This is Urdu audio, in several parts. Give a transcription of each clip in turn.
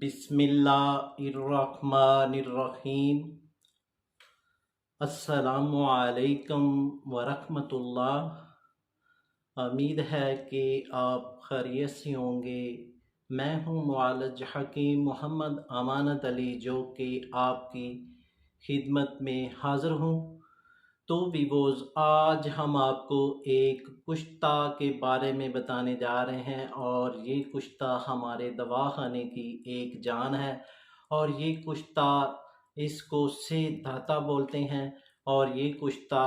بسم اللہ الرحمن الرحیم۔ السلام علیکم ورحمۃ اللہ۔ امید ہے کہ آپ خیریت سے ہوں گے۔ میں ہوں معالج حکیم محمد امانت علی، جو کہ آپ کی خدمت میں حاضر ہوں۔ تو ویوز، آج ہم آپ کو ایک کشتہ کے بارے میں بتانے جا رہے ہیں، اور یہ کشتہ ہمارے دواخانے کی ایک جان ہے، اور یہ کشتہ اس کو سے دھاتا بولتے ہیں، اور یہ کشتہ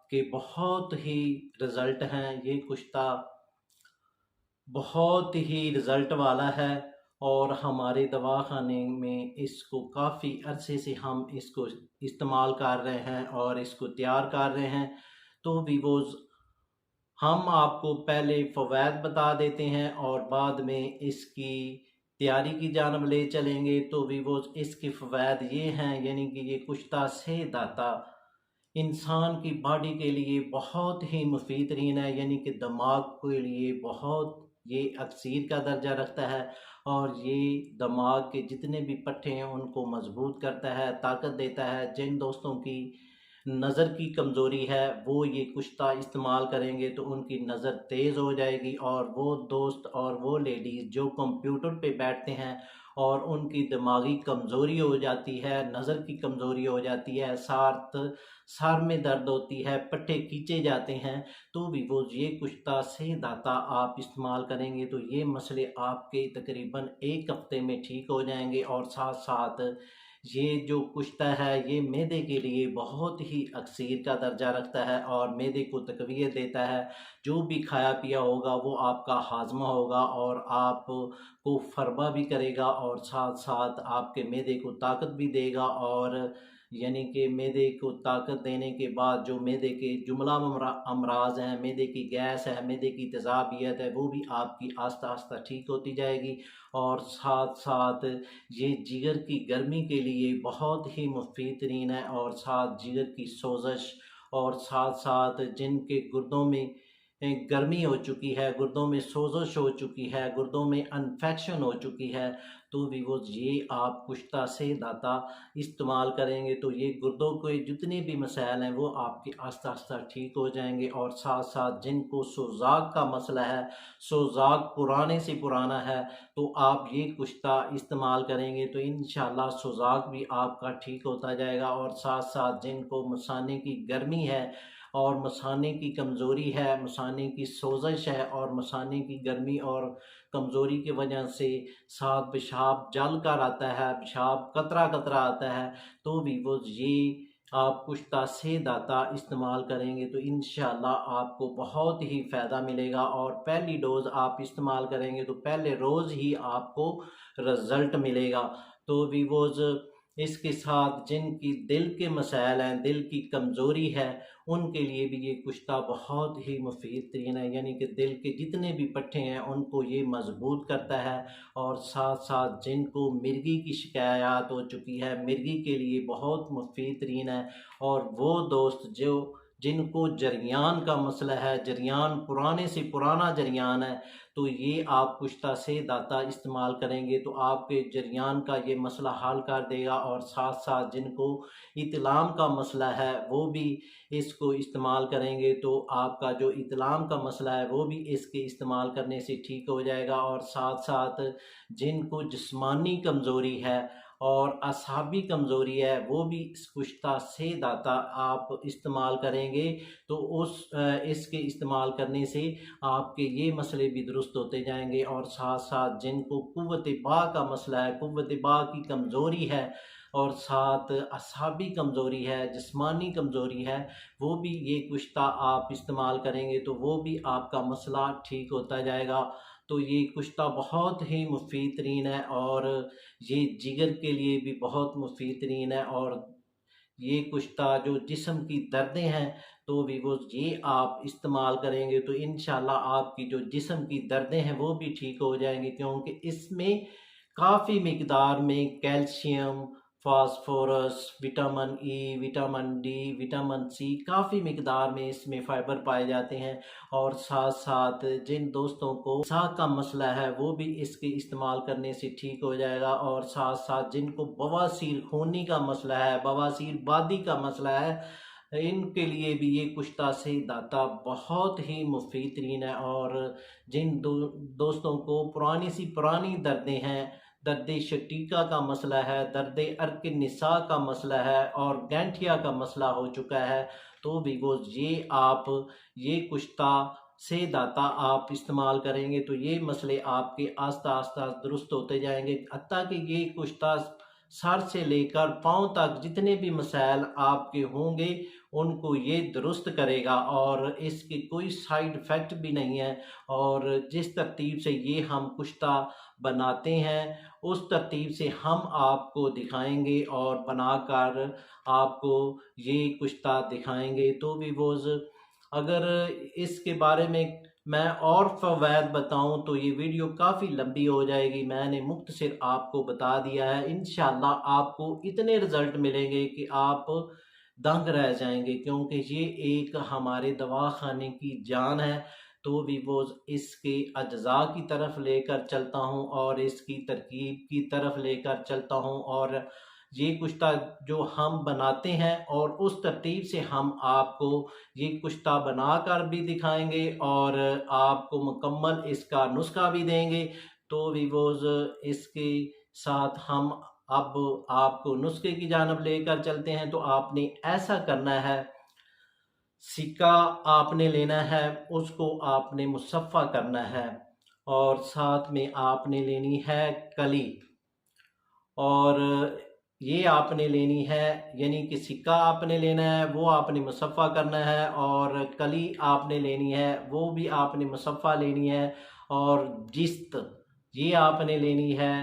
کے بہت ہی رزلٹ ہیں۔ یہ کشتہ بہت ہی رزلٹ والا ہے، اور ہمارے دواخانے میں اس کو کافی عرصے سے ہم اس کو استعمال کر رہے ہیں اور اس کو تیار کر رہے ہیں۔ تو ویوز، ہم آپ کو پہلے فوائد بتا دیتے ہیں اور بعد میں اس کی تیاری کی جانب لے چلیں گے۔ تو ویوز، اس کے فوائد یہ ہیں، یعنی کہ یہ کشتہ سے داتا انسان کی باڈی کے لیے بہت ہی مفید ترین ہے، یعنی کہ دماغ کے لیے بہت یہ اکسیر کا درجہ رکھتا ہے، اور یہ دماغ کے جتنے بھی پٹھے ہیں ان کو مضبوط کرتا ہے، طاقت دیتا ہے۔ جن دوستوں کی نظر کی کمزوری ہے وہ یہ کشتہ استعمال کریں گے تو ان کی نظر تیز ہو جائے گی، اور وہ دوست اور وہ لیڈیز جو کمپیوٹر پہ بیٹھتے ہیں اور ان کی دماغی کمزوری ہو جاتی ہے، نظر کی کمزوری ہو جاتی ہے، ساتھ سر میں درد ہوتی ہے، پٹھے کھینچے جاتے ہیں، تو بھی وہ یہ کشتہ سے داتا آپ استعمال کریں گے تو یہ مسئلے آپ کے تقریباً ایک ہفتے میں ٹھیک ہو جائیں گے۔ اور ساتھ ساتھ یہ جو کشتہ ہے یہ معدے کے لیے بہت ہی اکسیر کا درجہ رکھتا ہے، اور معدے کو تقویت دیتا ہے۔ جو بھی کھایا پیا ہوگا وہ آپ کا ہاضمہ ہوگا، اور آپ کو فربہ بھی کرے گا، اور ساتھ ساتھ آپ کے معدے کو طاقت بھی دے گا، اور یعنی کہ معدے کو طاقت دینے کے بعد جو معدے کے جملہ امراض ہیں، معدے کی گیس ہے، معدے کی تیزابیت ہے، وہ بھی آپ کی آہستہ آہستہ ٹھیک ہوتی جائے گی۔ اور ساتھ ساتھ یہ جگر کی گرمی کے لیے بہت ہی مفید ترین ہے، اور ساتھ جگر کی سوزش، اور ساتھ ساتھ جن کے گردوں میں گرمی ہو چکی ہے، گردوں میں سوزش ہو چکی ہے، گردوں میں انفیکشن ہو چکی ہے، تو بھی وہ یہ آپ کشتہ سے داتا استعمال کریں گے تو یہ گردوں کے جتنے بھی مسائل ہیں وہ آپ کے آہستہ آہستہ ٹھیک ہو جائیں گے۔ اور ساتھ ساتھ جن کو سوزاک کا مسئلہ ہے، سوزاک پرانے سے پرانا ہے، تو آپ یہ کشتہ استعمال کریں گے تو انشاءاللہ سوزاک بھی آپ کا ٹھیک ہوتا جائے گا۔ اور ساتھ ساتھ جن کو مثانے کی گرمی ہے اور مثانے کی کمزوری ہے، مثانے کی سوزش ہے، اور مثانے کی گرمی اور کمزوری کی وجہ سے ساتھ پیشاب جل کر آتا ہے، پیشاب قطرہ قطرہ آتا ہے، تو بھی وہ یہ آپ کشتہ سے داتا استعمال کریں گے تو انشاءاللہ آپ کو بہت ہی فائدہ ملے گا۔ اور پہلی ڈوز آپ استعمال کریں گے تو پہلے روز ہی آپ کو رزلٹ ملے گا۔ تو ویوز، اس کے ساتھ جن کی دل کے مسائل ہیں، دل کی کمزوری ہے، ان کے لیے بھی یہ کشتہ بہت ہی مفید ترین ہے، یعنی کہ دل کے جتنے بھی پٹھے ہیں ان کو یہ مضبوط کرتا ہے۔ اور ساتھ ساتھ جن کو مرگی کی شکایات ہو چکی ہے، مرگی کے لیے بہت مفید ترین ہے، اور وہ دوست جن کو جریان کا مسئلہ ہے، جریان پرانے سے پرانا جریان ہے، تو یہ آپ کشتہ سے داتا استعمال کریں گے تو آپ کے جریان کا یہ مسئلہ حل کر دے گا۔ اور ساتھ ساتھ جن کو اطلام کا مسئلہ ہے وہ بھی اس کو استعمال کریں گے تو آپ کا جو اطلام کا مسئلہ ہے وہ بھی اس کے استعمال کرنے سے ٹھیک ہو جائے گا۔ اور ساتھ ساتھ جن کو جسمانی کمزوری ہے اور اعصابی کمزوری ہے وہ بھی اس کشتہ سے داتا آپ استعمال کریں گے تو اس کے استعمال کرنے سے آپ کے یہ مسئلے بھی درست ہوتے جائیں گے۔ اور ساتھ ساتھ جن کو قوت باء کا مسئلہ ہے، قوت باء کی کمزوری ہے، اور ساتھ اعصابی کمزوری ہے، جسمانی کمزوری ہے، وہ بھی یہ کشتہ آپ استعمال کریں گے تو وہ بھی آپ کا مسئلہ ٹھیک ہوتا جائے گا۔ تو یہ کشتہ بہت ہی مفید ترین ہے، اور یہ جگر کے لیے بھی بہت مفید ترین ہے۔ اور یہ کشتہ جو جسم کی دردیں ہیں تو بھی وہ یہ آپ استعمال کریں گے تو انشاءاللہ آپ کی جو جسم کی دردیں ہیں وہ بھی ٹھیک ہو جائیں گی، کیونکہ اس میں کافی مقدار میں calcium, phosphorus, vitamin E, vitamin D, vitamin C, کافی مقدار میں اس میں فائبر پائے جاتے ہیں۔ اور ساتھ ساتھ جن دوستوں کو سانس کا مسئلہ ہے وہ بھی اس کے استعمال کرنے سے ٹھیک ہو جائے گا، اور ساتھ ساتھ جن کو بواسیر خونی کا مسئلہ ہے، بواسیر بادی کا مسئلہ ہے، ان کے لیے بھی یہ کشتہ سے داتا بہت ہی مفید ترین ہے۔ اور جن دوستوں کو پرانی دردیں ہیں، درد شٹیکا کا مسئلہ ہے، درد عرق نساء کا مسئلہ ہے، اور گینٹھیا کا مسئلہ ہو چکا ہے، تو بھی وہ یہ کشتہ سے داتا آپ استعمال کریں گے تو یہ مسئلے آپ کے آہستہ آہستہ درست ہوتے جائیں گے، حتیٰ کہ یہ کشتہ سر سے لے کر پاؤں تک جتنے بھی مسائل آپ کے ہوں گے ان کو یہ درست کرے گا، اور اس کی کوئی سائیڈ ایفیکٹ بھی نہیں ہے۔ اور جس ترتیب سے یہ ہم کشتہ بناتے ہیں اس ترتیب سے ہم آپ کو دکھائیں گے، اور بنا کر آپ کو یہ کشتہ دکھائیں گے تو بھی اگر اس کے بارے میں اور فوائد بتاؤں تو یہ ویڈیو کافی لمبی ہو جائے گی، میں نے مختصر آپ کو بتا دیا ہے۔ انشاءاللہ آپ کو اتنے رزلٹ ملیں گے کہ آپ دنگ رہ جائیں گے، کیونکہ یہ ایک ہمارے دواخانے کی جان ہے، تو بھی اس کے اجزاء کی طرف لے کر چلتا ہوں اور اس کی ترکیب کی طرف لے کر چلتا ہوں، اور یہ کشتہ جو ہم بناتے ہیں اور اس ترتیب سے ہم آپ کو یہ کشتہ بنا کر بھی دکھائیں گے، اور آپ کو مکمل اس کا نسخہ بھی دیں گے، تو بھی اس کے ساتھ ہم اب آپ کو نسخے کی جانب لے کر چلتے ہیں۔ تو آپ نے ایسا کرنا ہے، سکہ آپ نے لینا ہے، اس کو آپ نے مصفہ کرنا ہے، اور ساتھ میں آپ نے لینی ہے کلی، اور یہ آپ نے لینی ہے، یعنی کہ سکہ آپ نے لینا ہے وہ آپ نے مصفہ کرنا ہے، اور کلی آپ نے لینی ہے وہ بھی آپ نے مصفہ لینی ہے، اور جست یہ آپ نے لینی ہے،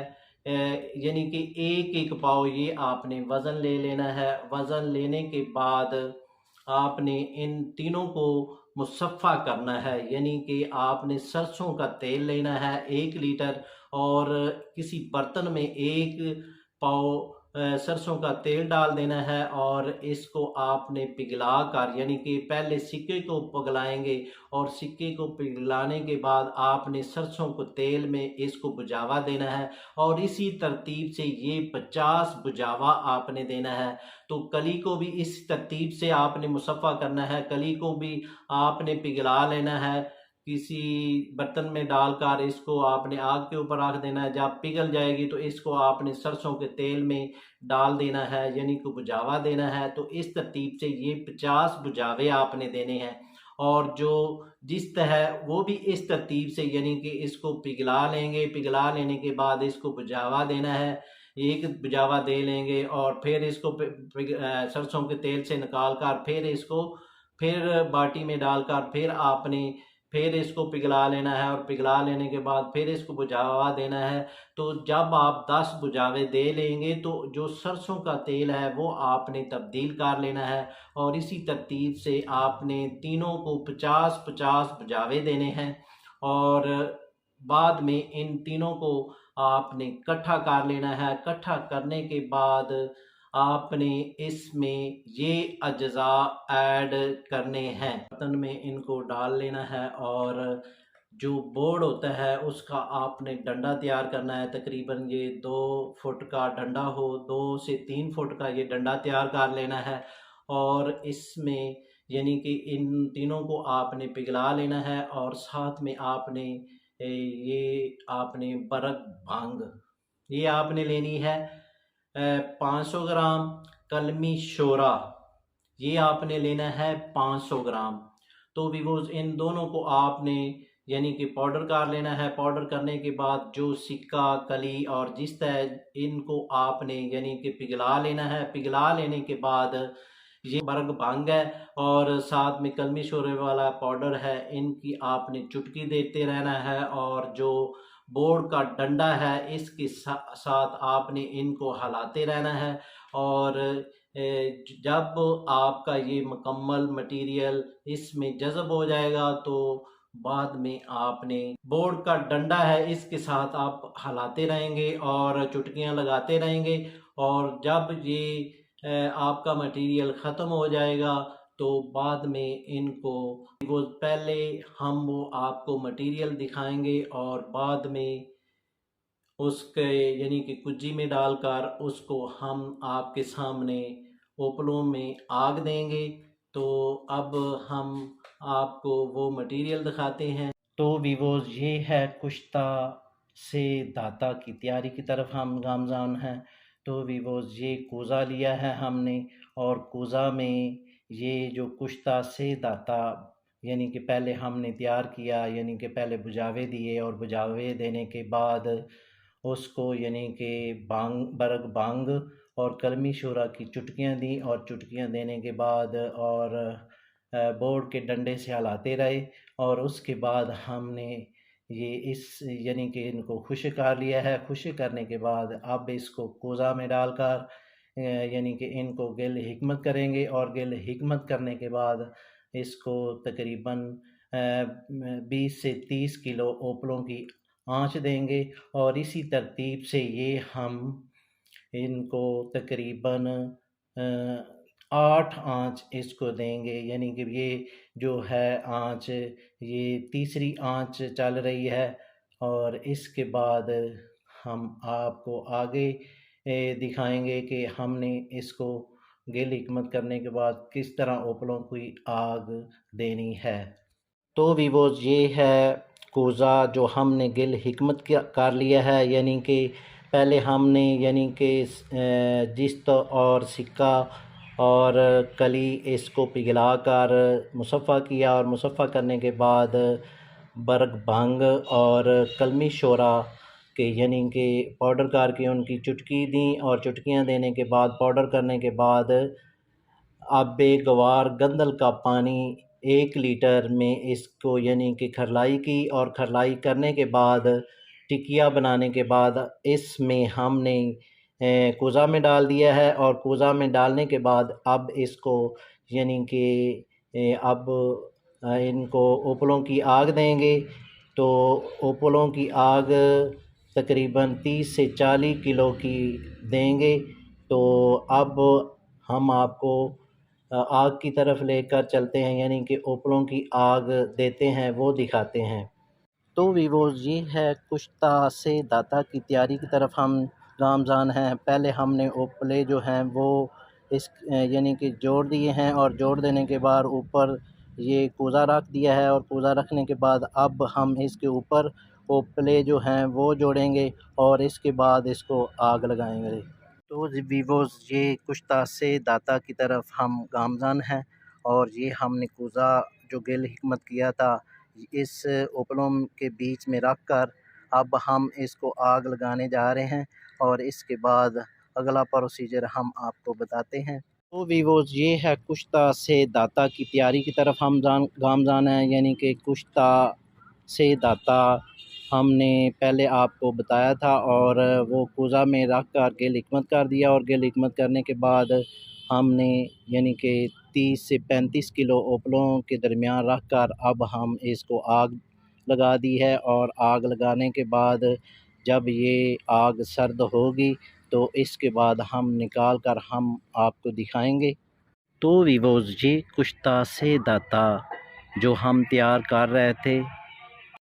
یعنی کہ ایک پاؤ یہ آپ نے وزن لے لینا ہے۔ وزن لینے کے بعد آپ نے ان تینوں کو مصفہ کرنا ہے، یعنی کہ آپ نے سرسوں کا تیل لینا ہے 1 لیٹر، اور کسی برتن میں 1 پاؤ سرسوں کا تیل ڈال دینا ہے، اور اس کو آپ نے پگھلا کر، یعنی کہ پہلے سکے کو پگھلائیں گے، اور سکے کو پگھلانے کے بعد آپ نے سرسوں کو تیل میں اس کو بجھاوا دینا ہے، اور اسی ترتیب سے یہ 50 بجھاوا آپ نے دینا ہے۔ تو کلی کو بھی اس ترتیب سے آپ نے مصفہ کرنا ہے، کلی کو بھی آپ نے پگھلا لینا ہے، کسی برتن میں ڈال کر اس کو آپ نے آگ کے اوپر رکھ دینا ہے، جب پگھل جائے گی تو اس کو آپ نے سرسوں کے تیل میں ڈال دینا ہے، یعنی کہ بجھاوا دینا ہے۔ تو اس ترتیب سے یہ 50 بجھاوے آپ نے دینے ہیں، اور جو جست ہے وہ بھی اس ترتیب سے، یعنی کہ اس کو پگھلا لیں گے، پگھلا لینے کے بعد اس کو بجھاوا دینا ہے، 1 بجھاوا دے لیں گے، اور پھر اس کو سرسوں کے تیل سے نکال کر پھر باٹی میں ڈال کر پھر اس کو پگھلا لینا ہے، اور پگھلا لینے کے بعد پھر اس کو بجھاوا دینا ہے۔ تو جب آپ 10 بجھاوے دے لیں گے تو جو سرسوں کا تیل ہے وہ آپ نے تبدیل کر لینا ہے، اور اسی ترتیب سے آپ نے تینوں کو 50-50 بجھاوے دینے ہیں، اور بعد میں ان تینوں کو آپ نے کٹھا کر لینا ہے۔ کٹھا کرنے کے بعد آپ نے اس میں یہ اجزاء ایڈ کرنے ہیں، برتن میں ان کو ڈال لینا ہے، اور جو بورڈ ہوتا ہے اس کا آپ نے ڈنڈا تیار کرنا ہے، تقریباً یہ 2 فٹ کا ڈنڈا ہو، 2 سے 3 فٹ کا یہ ڈنڈا تیار کر لینا ہے، اور اس میں یعنی کہ ان تینوں کو آپ نے پگھلا لینا ہے، اور ساتھ میں آپ نے برگ بھنگ یہ آپ نے لینی ہے 500 گرام، کلمی شورا یہ آپ نے لینا ہے 500 گرام۔ تو بھی ان دونوں کو آپ نے یعنی کہ پاؤڈر کر لینا ہے۔ پاؤڈر کرنے کے بعد جو سکہ، کلی اور جست ہے ان کو آپ نے یعنی کہ پگھلا لینا ہے۔ پگھلا لینے کے بعد یہ برگ بھنگ ہے اور ساتھ میں کلمی شورے والا پاؤڈر ہے، ان کی آپ نے چٹکی دیتے رہنا ہے، اور جو بورڈ کا ڈنڈا ہے اس کے ساتھ آپ نے ان کو ہلاتے رہنا ہے، اور جب آپ کا یہ مکمل مٹیریل اس میں جذب ہو جائے گا تو بعد میں آپ نے بورڈ کا ڈنڈا ہے اس کے ساتھ آپ ہلاتے رہیں گے اور چٹکیاں لگاتے رہیں گے، اور جب یہ آپ کا مٹیریل ختم ہو جائے گا تو بعد میں ان کو وہ پہلے ہم وہ آپ کو مٹیریل دکھائیں گے اور بعد میں اس کے یعنی کہ کجی میں ڈال کر اس کو ہم آپ کے سامنے اوپلوں میں آگ دیں گے۔ تو اب ہم آپ کو وہ مٹیریل دکھاتے ہیں۔ تو ویووز یہ ہے کشتہ سے داتا کی تیاری کی طرف ہم گامزن ہیں۔ تو ویووز یہ کوزہ لیا ہے ہم نے، اور کوزہ میں یہ جو کشتہ سے داتا یعنی کہ پہلے ہم نے تیار کیا، یعنی کہ پہلے بجاوے دیے، اور بجاوے دینے کے بعد اس کو یعنی کہ برگ بانگ اور کلمی شورا کی چٹکیاں دیں، اور چٹکیاں دینے کے بعد اور بورڈ کے ڈنڈے سے ہلاتے رہے، اور اس کے بعد ہم نے یہ یعنی کہ ان کو خشک کر لیا ہے۔ خشک کرنے کے بعد اب اس کو کوزہ میں ڈال کر یعنی کہ ان کو گل حکمت کریں گے، اور گل حکمت کرنے کے بعد اس کو تقریباً 20 سے 30 کلو اوپلوں کی آنچ دیں گے، اور اسی ترتیب سے یہ ہم ان کو تقریباً 8 آنچ اس کو دیں گے، یعنی کہ یہ جو ہے آنچ یہ تیسری آنچ چل رہی ہے، اور اس کے بعد ہم آپ کو آگے دکھائیں گے کہ ہم نے اس کو گل حکمت کرنے کے بعد کس طرح اوپلوں کی آگ دینی ہے۔ تو ویووز یہ ہے کوزہ جو ہم نے گل حکمت کر لیا ہے، یعنی کہ پہلے ہم نے یعنی کہ جست اور سکہ اور کلی اس کو پگھلا کر مصفہ کیا، اور مصفہ کرنے کے بعد برگ بھنگ اور کلمی شورا کے یعنی کہ پاؤڈر کر کے ان کی چٹکی دیں، اور چٹکیاں دینے کے بعد پاؤڈر کرنے کے بعد آب گوار گندل کا پانی 1 لیٹر میں اس کو یعنی کہ کھرلائی کی، اور کھرلائی کرنے کے بعد ٹکیا بنانے کے بعد اس میں ہم نے کوزہ میں ڈال دیا ہے، اور کوزہ میں ڈالنے کے بعد اب اس کو یعنی کہ اب ان کو اوپلوں کی آگ دیں گے۔ تو اوپلوں کی آگ تقریباً 30 سے 40 کلو کی دیں گے۔ تو اب ہم آپ کو آگ کی طرف لے کر چلتے ہیں، یعنی کہ اوپلوں کی آگ دیتے ہیں وہ دکھاتے ہیں۔ تو ویووز یہ ہے کشتہ سے داتا کی تیاری کی طرف ہم گامزن ہیں۔ پہلے ہم نے اوپلے جو ہیں وہ اس یعنی کہ جوڑ دیے ہیں، اور جوڑ دینے کے بعد اوپر یہ کوزہ رکھ دیا ہے، اور کوزہ رکھنے کے بعد اب ہم اس کے اوپر اوپلے جو ہیں وہ جوڑیں گے، اور اس کے بعد اس کو آگ لگائیں گے۔ تو ویووز یہ کشتہ سے داتا کی طرف ہم گامزن ہیں، اور یہ ہم نے کوزہ جو گل حکمت کیا تھا اس اوپلوں کے بیچ میں رکھ کر اب ہم اس کو آگ لگانے جا رہے ہیں، اور اس کے بعد اگلا پروسیجر ہم آپ کو بتاتے ہیں۔ تو ویووز یہ ہے کشتہ سے داتا کی تیاری کی طرف ہم گامزن ہیں، یعنی کہ کشتہ سے داتا ہم نے پہلے آپ کو بتایا تھا، اور وہ کوزہ میں رکھ کر گل حکمت کر دیا، اور گل حکمت کرنے کے بعد ہم نے یعنی کہ 30 سے 35 کلو اوپلوں کے درمیان رکھ کر اب ہم اس کو آگ لگا دی ہے، اور آگ لگانے کے بعد جب یہ آگ سرد ہوگی تو اس کے بعد ہم نکال کر ہم آپ کو دکھائیں گے۔ تو ویووز یہ کشتہ سے داتا جو ہم تیار کر رہے تھے،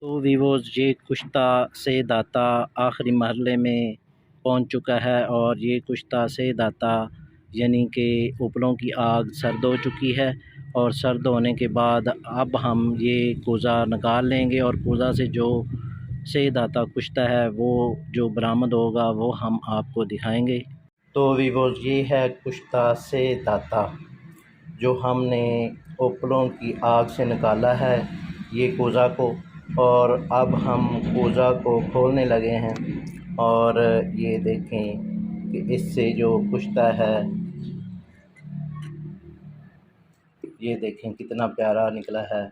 تو ویووز یہ کشتہ سے داتا آخری مرحلے میں پہنچ چکا ہے، اور یہ کشتہ سے داتا یعنی کہ اوپلوں کی آگ سرد ہو چکی ہے، اور سرد ہونے کے بعد اب ہم یہ کوزہ نکال لیں گے، اور کوزہ سے جو سے داتا کشتہ ہے وہ جو برآمد ہوگا وہ ہم آپ کو دکھائیں گے۔ تو ویووز یہ ہے کشتہ سے داتا جو ہم نے اوپلوں کی آگ سے نکالا ہے یہ کوزہ کو، اور اب ہم کوزہ کو کھولنے لگے ہیں، اور یہ دیکھیں کہ اس سے جو کشتہ ہے یہ دیکھیں کتنا پیارا نکلا ہے۔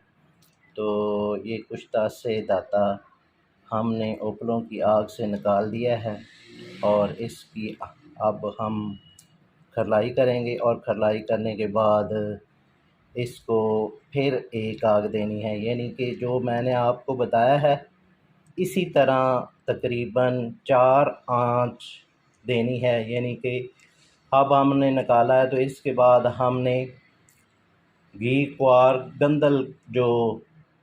تو یہ کشتہ سے داتا ہم نے اوپلوں کی آگ سے نکال دیا ہے، اور اس کی اب ہم کھرلائی کریں گے، اور کھرلائی کرنے کے بعد اس کو پھر ایک آگ دینی ہے، یعنی کہ جو میں نے آپ کو بتایا ہے اسی طرح تقریباً 4 آنچ دینی ہے۔ یعنی کہ اب ہم نے نکالا ہے تو اس کے بعد ہم نے گھی کوار گندل جو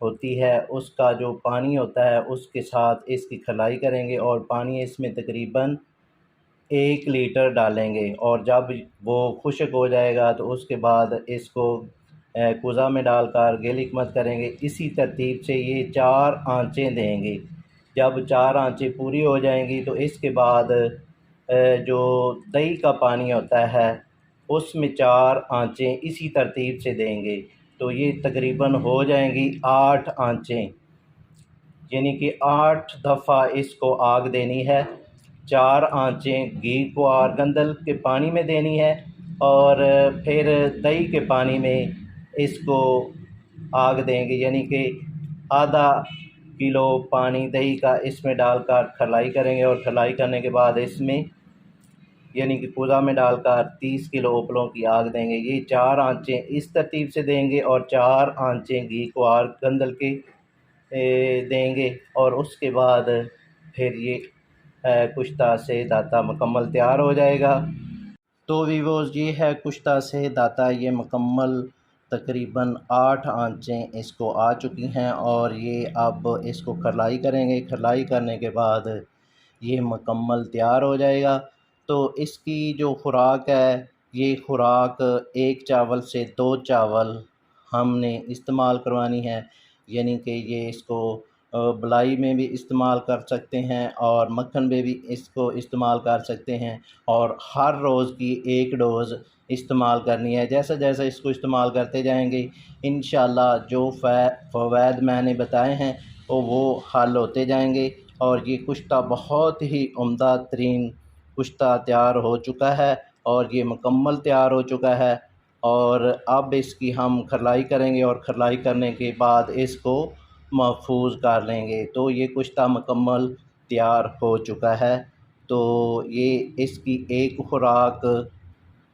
ہوتی ہے اس کا جو پانی ہوتا ہے اس کے ساتھ اس کی کھلائی کریں گے، اور پانی اس میں تقریباً 1 لیٹر ڈالیں گے، اور جب وہ خشک ہو جائے گا تو اس کے بعد اس کو کوزہ میں ڈال کر گیلی حکمت کریں گے۔ اسی ترتیب سے یہ 4 آنچیں دیں گے۔ جب 4 آنچیں پوری ہو جائیں گی تو اس کے بعد جو دہی کا پانی ہوتا ہے اس میں 4 آنچیں اسی ترتیب سے دیں گے، تو یہ تقریباً ہو جائیں گی 8 آنچیں، یعنی کہ 8 دفعہ اس کو آگ دینی ہے۔ 4 آنچیں گھی کوار گندل کے پانی میں دینی ہے، اور پھر دہی کے پانی میں اس کو آگ دیں گے، یعنی کہ آدھا کلو پانی دہی کا اس میں ڈال کر کھلائی کریں گے، اور کھلائی کرنے کے بعد اس میں یعنی کہ کوزہ میں ڈال کر 30 کلو اوپلوں کی آگ دیں گے۔ یہ 4 آنچیں اس ترتیب سے دیں گے، اور 4 آنچیں گھی کوار گندل کے دیں گے، اور اس کے بعد پھر یہ کشتہ سے داتا مکمل تیار ہو جائے گا۔ تو ویوز یہ ہے کشتہ سے داتا، یہ مکمل تقریباً 8 آنچیں اس کو آ چکی ہیں، اور یہ اب اس کو کھلائی کریں گے۔ کھلائی کرنے کے بعد یہ مکمل تیار ہو جائے گا۔ تو اس کی جو خوراک ہے، یہ خوراک 1 چاول سے 2 چاول ہم نے استعمال کروانی ہے، یعنی کہ یہ اس کو بلائی میں بھی استعمال کر سکتے ہیں، اور مکھن میں بھی اس کو استعمال کر سکتے ہیں، اور ہر روز کی 1 ڈوز استعمال کرنی ہے۔ جیسے جیسے اس کو استعمال کرتے جائیں گے انشاءاللہ جو فوائد میں نے بتائے ہیں وہ حل ہوتے جائیں گے، اور یہ کشتہ بہت ہی عمدہ ترین کشتہ تیار ہو چکا ہے، اور یہ مکمل تیار ہو چکا ہے۔ اور اب اس کی ہم کھلائی کریں گے، اور کھلائی کرنے کے بعد اس کو محفوظ کر لیں گے۔ تو یہ کشتہ مکمل تیار ہو چکا ہے۔ تو یہ اس کی ایک خوراک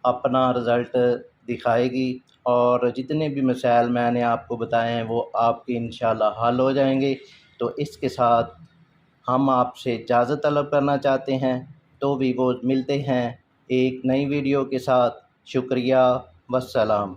اپنا رزلٹ دکھائے گی، اور جتنے بھی مسائل میں نے آپ کو بتائے ہیں وہ آپ کے انشاءاللہ حل ہو جائیں گے۔ تو اس کے ساتھ ہم آپ سے اجازت طلب کرنا چاہتے ہیں، تو بھی وہ ملتے ہیں ایک نئی ویڈیو کے ساتھ۔ شکریہ، والسلام۔